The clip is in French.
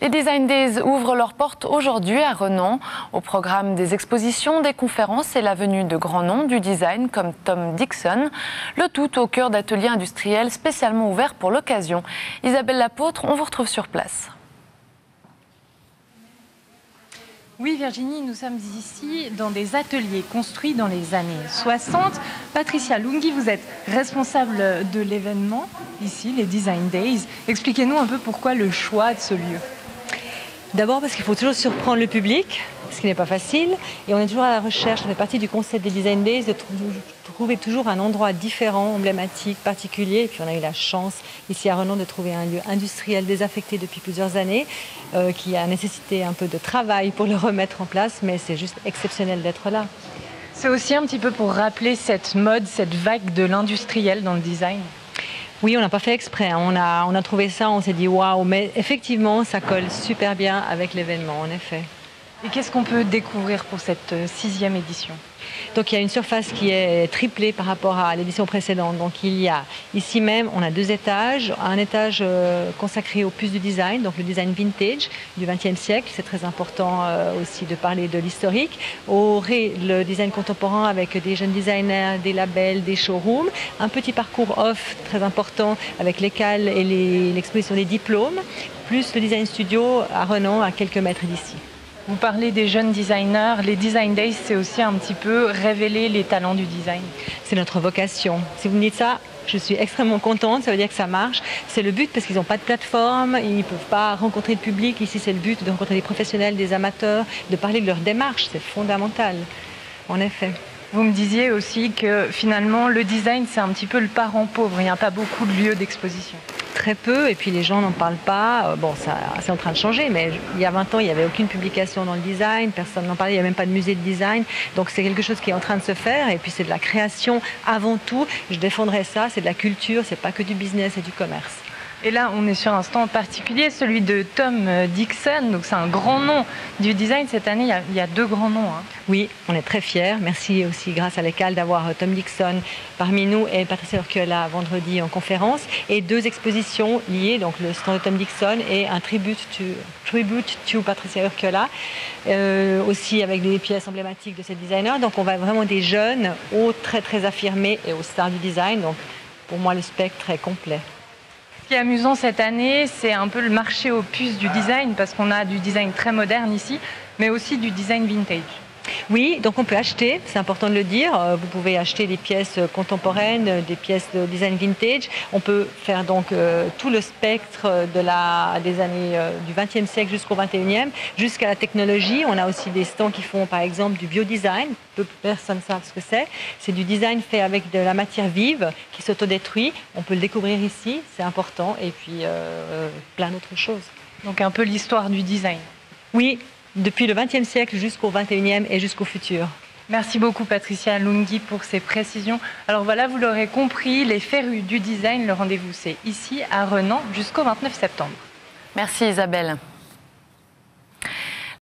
Les Design Days ouvrent leurs portes aujourd'hui à Renan. Au programme des expositions, des conférences et la venue de grands noms du design comme Tom Dixon. Le tout au cœur d'ateliers industriels spécialement ouverts pour l'occasion. Isabelle Lapôtre, on vous retrouve sur place. Oui Virginie, nous sommes ici dans des ateliers construits dans les années 60. Patricia Lunghi, vous êtes responsable de l'événement, ici, les Design Days. Expliquez-nous un peu pourquoi le choix de ce lieu. D'abord parce qu'il faut toujours surprendre le public, ce qui n'est pas facile. Et on est toujours à la recherche, ça fait partie du concept des Design Days, de trouver toujours un endroit différent, emblématique, particulier. Et puis on a eu la chance ici à Renan de trouver un lieu industriel désaffecté depuis plusieurs années, qui a nécessité un peu de travail pour le remettre en place, mais c'est juste exceptionnel d'être là. C'est aussi un petit peu pour rappeler cette mode, cette vague de l'industriel dans le design. Oui, on n'a pas fait exprès. On a trouvé ça, on s'est dit waouh, mais effectivement, ça colle super bien avec l'événement, en effet. Et qu'est-ce qu'on peut découvrir pour cette 6e édition ? Donc il y a une surface qui est triplée par rapport à l'édition précédente. Donc il y a ici même, on a 2 étages. Un étage consacré aux puces du design, donc le design vintage du XXe siècle. C'est très important aussi de parler de l'historique. Le design contemporain avec des jeunes designers, des labels, des showrooms. Un petit parcours off très important avec les cales et l'exposition des diplômes. Plus le design studio à Renan, à quelques mètres d'ici. Vous parlez des jeunes designers, les Design Days, c'est aussi un petit peu révéler les talents du design. C'est notre vocation. Si vous me dites ça, je suis extrêmement contente, ça veut dire que ça marche. C'est le but parce qu'ils n'ont pas de plateforme, ils ne peuvent pas rencontrer le public. Ici, c'est le but de rencontrer des professionnels, des amateurs, de parler de leur démarche, c'est fondamental, en effet. Vous me disiez aussi que finalement, le design, c'est un petit peu le parent pauvre, il n'y a pas beaucoup de lieux d'exposition. Très peu, et puis les gens n'en parlent pas. Bon, ça, c'est en train de changer, mais il y a 20 ans, il n'y avait aucune publication dans le design, personne n'en parlait, il n'y a même pas de musée de design. Donc c'est quelque chose qui est en train de se faire, et puis c'est de la création avant tout. Je défendrais ça, c'est de la culture, c'est pas que du business, c'est du commerce. Et là, on est sur un stand particulier, celui de Tom Dixon. Donc c'est un grand nom du design. Cette année, il y a 2 grands noms. Oui, on est très fiers. Merci aussi, grâce à l'ECAL, d'avoir Tom Dixon parmi nous et Patricia Urquiola vendredi en conférence. Et 2 expositions liées, donc le stand de Tom Dixon et un tribute to Patricia Urquiola, aussi avec des pièces emblématiques de ces designers. Donc on va vraiment des jeunes aux très affirmés et aux stars du design. Donc pour moi, le spectre est complet. Ce qui est amusant cette année, c'est un peu le marché aux puces du design, parce qu'on a du design très moderne ici, mais aussi du design vintage. Oui, donc on peut acheter, c'est important de le dire. Vous pouvez acheter des pièces contemporaines, des pièces de design vintage. On peut faire donc tout le spectre des années du XXe siècle jusqu'au XXIe, jusqu'à la technologie. On a aussi des stands qui font par exemple du biodesign. Peu de personnes savent ce que c'est. C'est du design fait avec de la matière vive qui s'autodétruit. On peut le découvrir ici, c'est important. Et puis plein d'autres choses. Donc un peu l'histoire du design. Oui. Depuis le XXe siècle jusqu'au XXIe et jusqu'au futur. Merci beaucoup Patricia Lunghi pour ces précisions. Alors voilà, vous l'aurez compris, les férus du design, le rendez-vous c'est ici à Renan jusqu'au 29 septembre. Merci Isabelle.